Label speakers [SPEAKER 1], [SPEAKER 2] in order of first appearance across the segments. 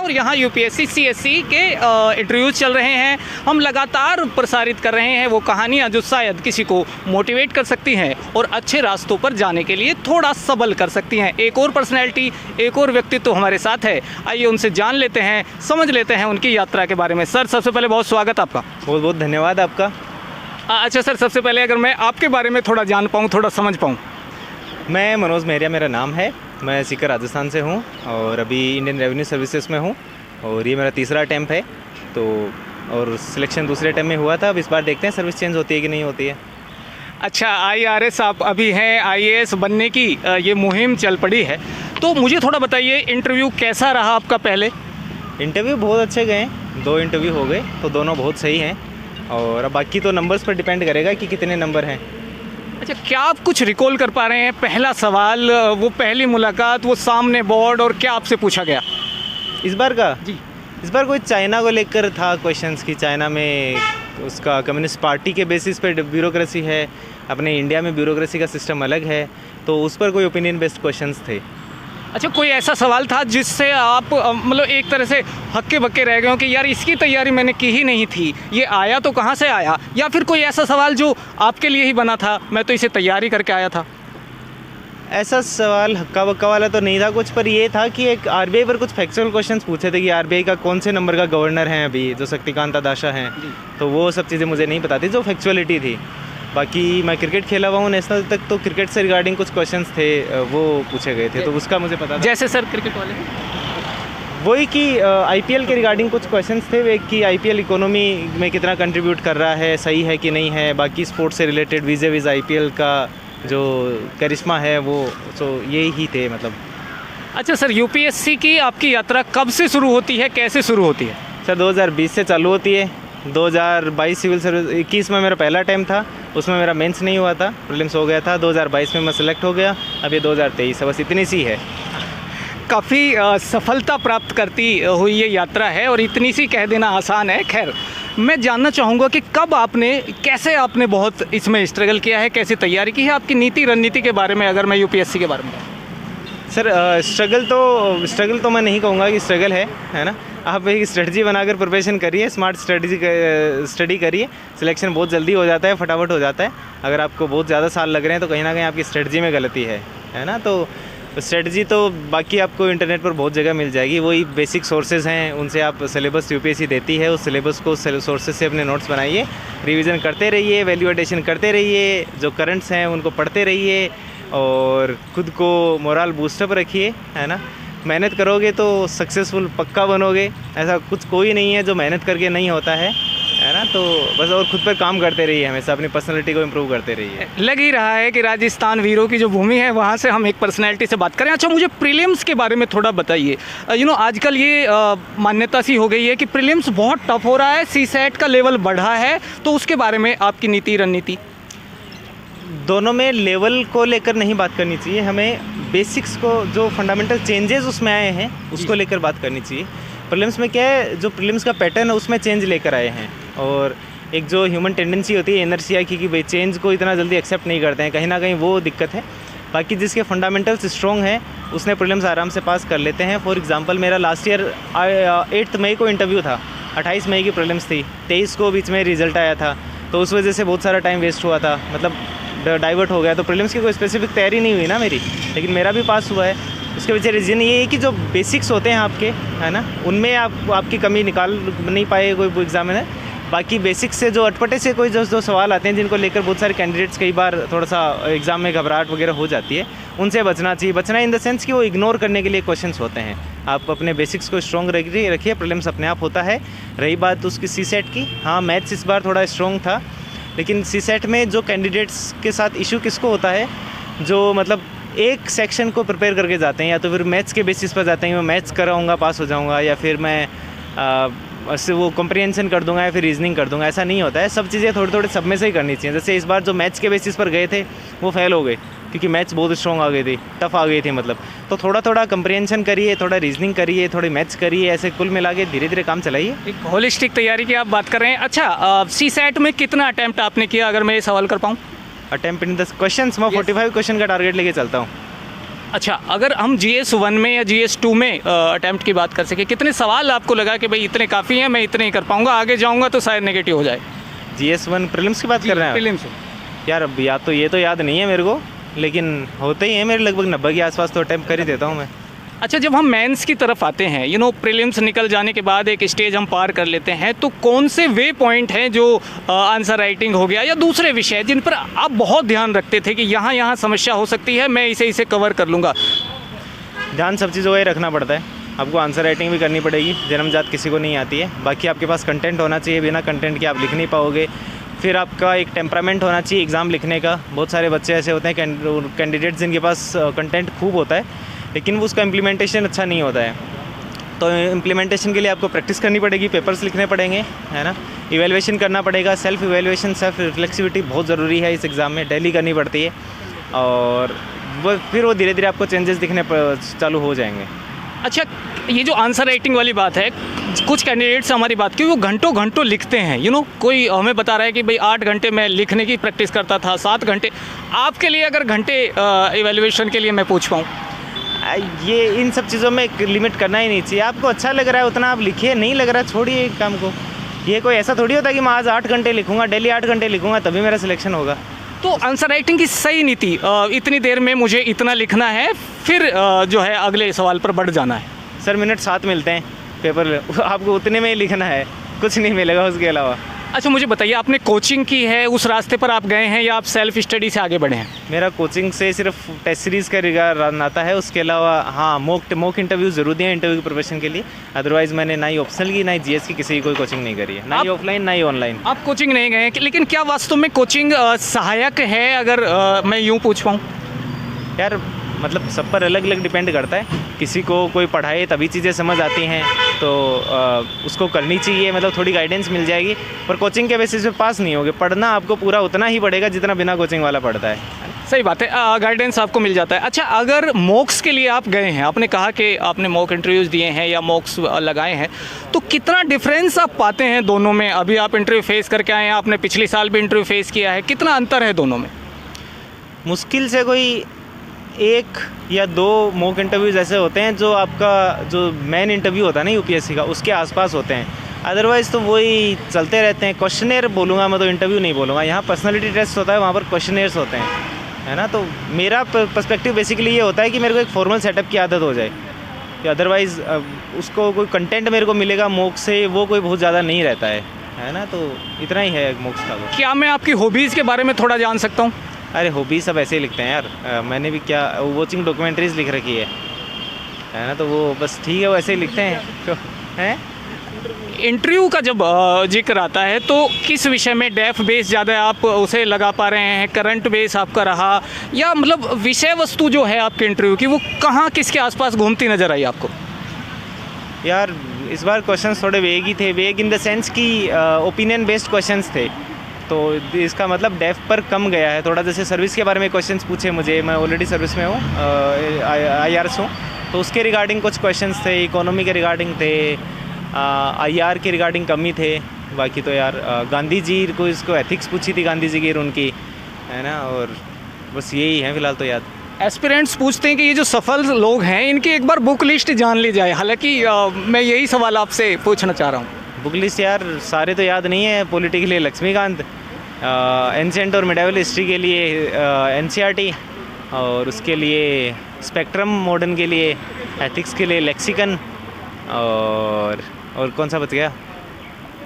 [SPEAKER 1] और यहाँ UPSC CSC के इंटरव्यूज चल रहे हैं। हम लगातार प्रसारित कर रहे हैं वो कहानियाँ जो शायद किसी को मोटिवेट कर सकती हैं और अच्छे रास्तों पर जाने के लिए थोड़ा सबल कर सकती हैं। एक और पर्सनैलिटी, एक और व्यक्तित्व हमारे साथ है, आइए उनसे जान लेते हैं, समझ लेते हैं उनकी यात्रा के बारे में। सर, सबसे पहले बहुत स्वागत आपका।
[SPEAKER 2] बहुत बहुत धन्यवाद आपका।
[SPEAKER 1] अच्छा सर, सबसे पहले अगर मैं आपके बारे में थोड़ा जान पाऊँ, थोड़ा समझ पाऊँ।
[SPEAKER 2] मैं मनोज मेहरिया मेरा नाम है, मैं सीकर राजस्थान से हूँ और अभी इंडियन रेवेन्यू सर्विसेज में हूँ और ये मेरा तीसरा अटैम्प्ट है। तो और सिलेक्शन दूसरे अटैम्प्ट में हुआ था। अब इस बार देखते हैं सर्विस चेंज होती है कि नहीं होती है।
[SPEAKER 1] अच्छा, IRS आप अभी हैं, IAS बनने की ये मुहिम चल पड़ी है, तो मुझे थोड़ा बताइए इंटरव्यू कैसा रहा आपका? पहले
[SPEAKER 2] इंटरव्यू बहुत अच्छे गए, 2 इंटरव्यू हो गए तो दोनों बहुत सही हैं और अब बाकी तो नंबर्स पर डिपेंड करेगा कि कितने नंबर हैं।
[SPEAKER 1] अच्छा, क्या आप कुछ रिकॉल कर पा रहे हैं? पहला सवाल, वो पहली मुलाकात, वो सामने बोर्ड और क्या आपसे पूछा गया
[SPEAKER 2] इस बार का?
[SPEAKER 1] जी,
[SPEAKER 2] इस बार कोई चाइना को लेकर था क्वेश्चंस की। चाइना में उसका कम्युनिस्ट पार्टी के बेसिस पे ब्यूरोक्रेसी है, अपने इंडिया में ब्यूरोक्रेसी का सिस्टम अलग है, तो उस पर कोई ओपिनियन बेस्ड क्वेश्चंस थे।
[SPEAKER 1] अच्छा, कोई ऐसा सवाल था जिससे आप मतलब एक तरह से हक्के बक्के रह गए हो कि यार इसकी तैयारी मैंने की ही नहीं थी, ये आया तो कहाँ से आया? या फिर कोई ऐसा सवाल जो आपके लिए ही बना था, मैं तो इसे तैयारी करके आया था?
[SPEAKER 2] ऐसा सवाल हक्का बक्का वाला तो नहीं था कुछ, पर ये था कि एक आरबीआई पर कुछ फैक्चुअल क्वेश्चंस पूछे थे कि आरबीआई का कौन से नंबर का गवर्नर है अभी, जो शक्तिकांता दासा हैं, तो वो सब चीज़ें मुझे नहीं पता थी, जो फैक्चुअलिटी थी। बाकी मैं क्रिकेट खेला हुआ हूँ नेशनल तक, तो क्रिकेट से रिगार्डिंग कुछ क्वेश्चंस थे वो पूछे गए थे, तो उसका मुझे पता था।
[SPEAKER 1] जैसे सर क्रिकेट वाले
[SPEAKER 2] वही कि आईपीएल के रिगार्डिंग कुछ क्वेश्चंस थे, वे कि आईपीएल इकोनॉमी में कितना कंट्रीब्यूट कर रहा है, सही है कि नहीं है, बाकी स्पोर्ट्स से रिलेटेड वीज़ आईपीएल का जो करिश्मा है वो, तो यही ही थे मतलब।
[SPEAKER 1] अच्छा सर, यूपीएससी की आपकी यात्रा कब से शुरू होती है, कैसे शुरू होती है?
[SPEAKER 2] सर 2020 से चालू होती है। 2022 सिविल सर्विस 21 में मेरा पहला अटैम्प्ट था, उसमें मेरा मेंस नहीं हुआ था, प्रीलिम्स हो गया था। 2022 में मैं सेलेक्ट हो गया, अब ये 2023 है, बस इतनी सी है।
[SPEAKER 1] काफ़ी सफलता प्राप्त करती हुई ये यात्रा है और इतनी सी कह देना आसान है। खैर, मैं जानना चाहूँगा कि कब आपने, कैसे आपने बहुत इसमें स्ट्रगल किया है, कैसे तैयारी की है, आपकी नीति रणनीति के बारे में अगर मैं यूपीएससी के बारे में।
[SPEAKER 2] सर स्ट्रगल तो मैं नहीं कहूँगा कि स्ट्रगल है ना। आप एक स्ट्रेटजी बनाकर प्रिपरेशन करिए, स्मार्ट स्टडी करिए, सिलेक्शन बहुत जल्दी हो जाता है, फटाफट हो जाता है। अगर आपको बहुत ज़्यादा साल लग रहे हैं तो कहीं ना कहीं आपकी स्ट्रेटजी में गलती है ना। तो स्ट्रेटजी तो बाकी आपको इंटरनेट पर बहुत जगह मिल जाएगी, वही बेसिक सोर्सेज हैं, उनसे आप सिलेबस यूपीएससी देती है, उस सिलेबस को सोर्सेज से अपने नोट्स बनाइए, रिवीजन करते रहिए, वैल्यू एडिशन करते रहिए, जो करंट्स हैं उनको पढ़ते रहिए और खुद को मोरल बूस्टअप रखिए, है ना। मेहनत करोगे तो सक्सेसफुल पक्का बनोगे, ऐसा कुछ कोई नहीं है जो मेहनत करके नहीं होता है ना। तो बस और खुद पर काम करते रहिए, हमेसा अपनी पर्सनैलिटी को इम्प्रूव करते रहिए।
[SPEAKER 1] लग ही रहा है कि राजस्थान वीरों की जो भूमि है वहाँ से हम एक पर्सनैलिटी से बात करें। अच्छा, मुझे प्रीलिम्स के बारे में थोड़ा बताइए। आजकल ये मान्यता सी हो गई है कि प्रीलिम्स बहुत टफ हो रहा है, सीसेट का लेवल बढ़ा है, तो उसके बारे में आपकी नीति रणनीति?
[SPEAKER 2] दोनों में लेवल को लेकर नहीं बात करनी चाहिए, हमें बेसिक्स को, जो फंडामेंटल चेंजेस उसमें आए हैं उसको लेकर बात करनी चाहिए। प्रीलिम्स में क्या है, जो प्रीलिम्स का पैटर्न है उसमें चेंज लेकर आए हैं और एक जो ह्यूमन टेंडेंसी होती है इनर्शिया की कि भाई चेंज को इतना जल्दी एक्सेप्ट नहीं करते हैं, कहीं ना कहीं वो दिक्कत है। बाकी जिसके फंडामेंटल्स स्ट्रॉन्ग हैं उसने प्रीलिम्स आराम से पास कर लेते हैं। फॉर एग्जांपल मेरा लास्ट ईयर 8 मई को इंटरव्यू था, 28 मई की प्रीलिम्स थी, 23 को बीच में रिजल्ट आया था, तो उस वजह से बहुत सारा टाइम वेस्ट हुआ था, मतलब डाइवर्ट हो गया। तो प्रीलिम्स की कोई स्पेसिफिक तैयारी नहीं हुई ना मेरी, लेकिन मेरा भी पास हुआ है। उसके पीछे रीज़न ये है कि जो बेसिक्स होते हैं आपके, है ना, उनमें आपकी कमी निकाल नहीं पाए कोई एग्जामिनर। बाकी बेसिक्स से जो अटपटे से कोई जो सवाल आते हैं जिनको लेकर बहुत सारे कैंडिडेट्स कई बार थोड़ा सा एग्ज़ाम में घबराहट वगैरह हो जाती है, उनसे बचना चाहिए। बचना इन द सेंस कि वो इग्नोर करने के लिए क्वेश्चंस होते हैं। आप अपने बेसिक्स को स्ट्रॉन्ग रखिए, प्रीलिम्स अपने आप होता है। रही बात उसकी सीसेट की, हाँ मैथ्स इस बार थोड़ा स्ट्रॉन्ग था, लेकिन सीसेट में जो कैंडिडेट्स के साथ इशू किसको होता है, जो मतलब एक सेक्शन को प्रिपेयर करके जाते हैं, या तो फिर मैथ्स के बेसिस पर जाते हैं, मैं मैथ्स कराऊंगा पास हो जाऊंगा, या फिर मैं उससे वो कॉम्प्रिहेंशन कर दूंगा या फिर रीजनिंग कर दूंगा। ऐसा नहीं होता है, सब चीज़ें थोड़ी थोड़ी सब में से ही करनी चाहिए। जैसे इस बार जो मैथ्स के बेसिस पर गए थे वो फेल हो गए क्योंकि मैथ्स बहुत स्ट्रॉन्ग आ गई थी, टफ आ गई थी मतलब। तो थोड़ा थोड़ा कॉम्प्रिहेंशन करिए, थोड़ा रीजनिंग करिए, थोड़ी मैथ्स करिए, ऐसे कुल मिला के धीरे धीरे काम चलाइए।
[SPEAKER 1] एक होलिस्टिक तैयारी की आप बात कर रहे हैं। अच्छा, सीसेट में कितना अटैम्प्ट आपने किया, अगर मैं ये सवाल कर पाऊँ?
[SPEAKER 2] अटैम्प्ट इन द क्वेश्चन मैं 45 क्वेश्चन का टारगेट लेके चलता हूँ।
[SPEAKER 1] अच्छा, अगर हम GS1 में या GS2 में अटैम्प्ट की बात कर सके, कितने सवाल आपको लगा कि भाई इतने काफ़ी हैं, मैं इतने ही कर पाऊँगा, आगे जाऊँगा तो शायद नेगेटिव हो जाए?
[SPEAKER 2] GS1 प्रीलिम्स की बात कर रहे हैं
[SPEAKER 1] प्रीलिम्स से।
[SPEAKER 2] यार? अब या तो ये तो याद नहीं है मेरे को, लेकिन होते ही हैं मेरे लगभग 90 के आसपास तो अटैम्प्ट कर ही देता हूँ मैं।
[SPEAKER 1] अच्छा, जब हम मेंस की तरफ आते हैं, प्रीलिम्स निकल जाने के बाद एक स्टेज हम पार कर लेते हैं, तो कौन से वे पॉइंट हैं जो आंसर राइटिंग हो गया या दूसरे विषय जिन पर आप बहुत ध्यान रखते थे कि यहाँ समस्या हो सकती है, मैं इसे कवर कर लूँगा?
[SPEAKER 2] ध्यान सब चीज़ों का ही रखना पड़ता है। आपको आंसर राइटिंग भी करनी पड़ेगी, जन्मजात किसी को नहीं आती है। बाकी आपके पास कंटेंट होना चाहिए, बिना कंटेंट के आप लिख नहीं पाओगे। फिर आपका एक टेम्परामेंट होना चाहिए एग्ज़ाम लिखने का। बहुत सारे बच्चे ऐसे होते हैं कैंडिडेट्स जिनके पास कंटेंट खूब होता है, लेकिन वो उसका इम्प्लीमेंटेशन अच्छा नहीं होता है। तो इम्प्लीमेंटेशन के लिए आपको प्रैक्टिस करनी पड़ेगी, पेपर्स लिखने पड़ेंगे, है ना, इवैल्यूएशन करना पड़ेगा। सेल्फ इवैल्यूएशन, सेल्फ रिफ्लेक्सिविटी बहुत ज़रूरी है इस एग्ज़ाम में, डेली करनी पड़ती है। और वो धीरे धीरे आपको चेंजेस दिखने चालू हो जाएंगे।
[SPEAKER 1] अच्छा, ये जो आंसर राइटिंग वाली बात है, कुछ कैंडिडेट्स हमारी बात की वो घंटों लिखते हैं। कोई हमें बता रहा है कि भाई 8 घंटे मैं लिखने की प्रैक्टिस करता था, 7 घंटे। आपके लिए अगर घंटे इवैल्यूएशन के लिए मैं पूछ पाऊँ?
[SPEAKER 2] ये इन सब चीज़ों में एक लिमिट करना ही नहीं चाहिए। आपको अच्छा लग रहा है उतना आप लिखिए, नहीं लग रहा छोड़िए काम को। ये कोई ऐसा थोड़ी होता है कि मैं आज 8 घंटे लिखूँगा, डेली 8 घंटे लिखूँगा तभी मेरा सिलेक्शन होगा।
[SPEAKER 1] तो आंसर राइटिंग की सही नीति इतनी देर में मुझे इतना लिखना है, फिर जो है अगले सवाल पर बढ़ जाना है।
[SPEAKER 2] सर मिनट 7 मिलते हैं पेपर, आपको उतने में ही लिखना है, कुछ नहीं मिलेगा उसके अलावा।
[SPEAKER 1] अच्छा, मुझे बताइए, आपने कोचिंग की है, उस रास्ते पर आप गए हैं या आप सेल्फ स्टडी से आगे बढ़े हैं?
[SPEAKER 2] मेरा कोचिंग से सिर्फ टेस्ट सीरीज़ का रिगार्ड आता है, उसके अलावा हाँ मॉक इंटरव्यू ज़रूरी है इंटरव्यू की प्रिपरेशन के लिए। अदरवाइज़ मैंने ना ही ऑप्शनल की, ना ही GS की किसी की कोई कोचिंग नहीं करी है, ना ही ऑफलाइन ना ही ऑनलाइन।
[SPEAKER 1] आप कोचिंग नहीं गए, लेकिन क्या वास्तव में कोचिंग सहायक है, अगर मैं यूँ पूछ पाऊँ?
[SPEAKER 2] यार मतलब सब पर अलग अलग डिपेंड करता है। किसी को कोई पढ़ाए तभी चीज़ें समझ आती हैं, तो उसको करनी चाहिए, मतलब थोड़ी गाइडेंस मिल जाएगी। पर कोचिंग के बेसिस पे पास नहीं होगे, पढ़ना आपको पूरा उतना ही पड़ेगा जितना बिना कोचिंग वाला पढ़ता है।
[SPEAKER 1] सही बात है, गाइडेंस आपको मिल जाता है। अच्छा, अगर मॉक्स के लिए आप गए हैं, आपने कहा कि आपने मॉक इंटरव्यूज़ दिए हैं या मॉक्स लगाए हैं, तो कितना डिफरेंस आप पाते हैं दोनों में? अभी आप इंटरव्यू फेस करके आए हैं, आपने पिछले साल भी इंटरव्यू फेस किया है, कितना अंतर है दोनों में?
[SPEAKER 2] मुश्किल से कोई 1 या 2 मॉक इंटरव्यूज़ ऐसे होते हैं जो आपका जो मेन इंटरव्यू होता है ना UPSC का, उसके आसपास होते हैं। अदरवाइज़ तो वही चलते रहते हैं। क्वेश्चनेयर बोलूँगा मैं, तो इंटरव्यू नहीं बोलूँगा। यहाँ पर्सनालिटी टेस्ट होता है, वहाँ पर क्वेश्चनेयर्स होते हैं, है ना। तो मेरा पर्सपेक्टिव बेसिकली ये होता है कि मेरे को एक फॉर्मल सेटअप की आदत हो जाए, कि अदरवाइज़ उसको कोई कंटेंट मेरे को मिलेगा मॉक से, वो कोई बहुत ज़्यादा नहीं रहता है ना। तो इतना ही है मॉक्स का।
[SPEAKER 1] क्या मैं आपकी हॉबीज़ के बारे में थोड़ा जान सकता हूँ?
[SPEAKER 2] अरे हॉबी सब ऐसे ही लिखते हैं यार। मैंने भी क्या वॉचिंग डॉक्यूमेंट्रीज़ लिख रखी है ना, तो वो बस ठीक है, वो ऐसे ही लिखते हैं तो हैं।
[SPEAKER 1] इंटरव्यू का जब जिक्र आता है तो किस विषय में डेफ बेस ज़्यादा आप उसे लगा पा रहे हैं, करंट बेस आपका रहा, या मतलब विषय वस्तु जो है आपके इंटरव्यू की वो कहाँ किसके आसपास घूमती नज़र आई आपको?
[SPEAKER 2] यार इस बार क्वेश्चंस थोड़े वेग ही थे, वेग इन द सेंस कि ओपिनियन बेस्ड क्वेश्चंस थे, तो इसका मतलब डेफ पर कम गया है थोड़ा। जैसे सर्विस के बारे में क्वेश्चंस पूछे मुझे, मैं ऑलरेडी सर्विस में हूँ, IRS हूँ, तो उसके रिगार्डिंग कुछ क्वेश्चंस थे, इकोनॉमी के रिगार्डिंग थे, IR के रिगार्डिंग कम ही थे। बाकी तो यार गांधी जी को इसको एथिक्स पूछी थी, गांधी जी की और उनकी, है ना, और बस यही है फ़िलहाल तो याद।
[SPEAKER 1] एस्पिरेंट्स पूछते हैं कि ये जो सफल लोग हैं इनकी एक बार बुक लिस्ट जान ली जाए, हालांकि मैं यही सवाल आपसे पूछना चाह रहा हूँ।
[SPEAKER 2] बुक लिस्ट यार सारे तो याद नहीं है। पॉलिटी के लिए लक्ष्मीकांत, एंशिएंट और मिडाइवल हिस्ट्री के लिए NCERT, और उसके लिए स्पेक्ट्रम मॉडर्न के लिए, एथिक्स के लिए लेक्सिकन, और कौन सा बच गया,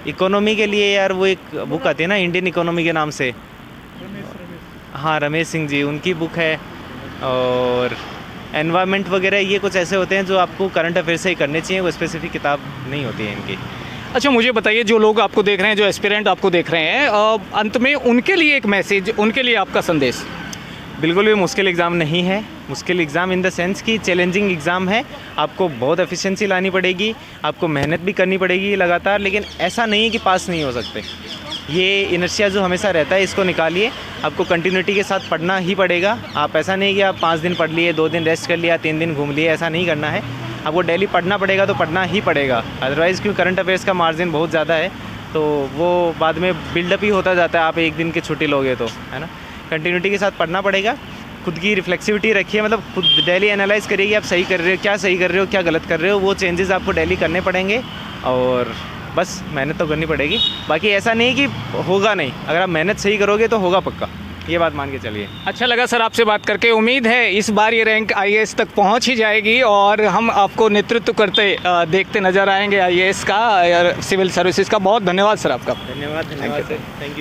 [SPEAKER 2] इकोनॉमी के लिए यार वो एक बुक आती है ना इंडियन इकोनॉमी के नाम से, हाँ रमेश सिंह जी, उनकी बुक है। और एनवायरनमेंट वगैरह ये कुछ ऐसे होते हैं जो आपको करंट अफेयर से ही करने चाहिए, वो स्पेसिफिक किताब नहीं होती है इनकी।
[SPEAKER 1] अच्छा, मुझे बताइए, जो लोग आपको देख रहे हैं, जो एस्पिरेंट आपको देख रहे हैं, अंत में उनके लिए एक मैसेज, उनके लिए आपका संदेश।
[SPEAKER 2] बिल्कुल भी मुश्किल एग्ज़ाम नहीं है। मुश्किल एग्ज़ाम इन द सेंस कि चैलेंजिंग एग्ज़ाम है, आपको बहुत एफिशिएंसी लानी पड़ेगी, आपको मेहनत भी करनी पड़ेगी लगातार, लेकिन ऐसा नहीं है कि पास नहीं हो सकते। ये इनर्शिया जो हमेशा रहता है इसको निकालिए, आपको कंटिन्यूटी के साथ पढ़ना ही पड़ेगा। आप ऐसा नहीं कि आप 5 दिन पढ़ लिए, 2 दिन रेस्ट कर लिया, 3 दिन घूम लिए, ऐसा नहीं करना है। आपको डेली पढ़ना पड़ेगा, तो पढ़ना ही पड़ेगा। अदरवाइज़ क्योंकि करंट अफेयर्स का मार्जिन बहुत ज़्यादा है, तो वो बाद में बिल्डअप ही होता जाता है, आप एक दिन की छुट्टी लोगे तो, है ना। कंटिन्यूटी के साथ पढ़ना पड़ेगा, खुद की रिफ्लेक्सिविटी रखिए, मतलब खुद डेली एनालाइज करिए कि आप सही कर रहे हो, क्या सही कर रहे हो, क्या गलत कर रहे हो। वो चेंजेस आपको डेली करने पड़ेंगे और बस मेहनत तो करनी पड़ेगी। बाकी ऐसा नहीं कि होगा नहीं, अगर आप मेहनत सही करोगे तो होगा पक्का, ये बात मान के चलिए।
[SPEAKER 1] अच्छा लगा सर आपसे बात करके। उम्मीद है इस बार ये रैंक आईएएस तक पहुंच ही जाएगी और हम आपको नेतृत्व करते देखते नज़र आएंगे आईएएस का और सिविल सर्विसेज का। बहुत धन्यवाद सर आपका।
[SPEAKER 2] धन्यवाद, धन्यवाद सर, थैंक यू।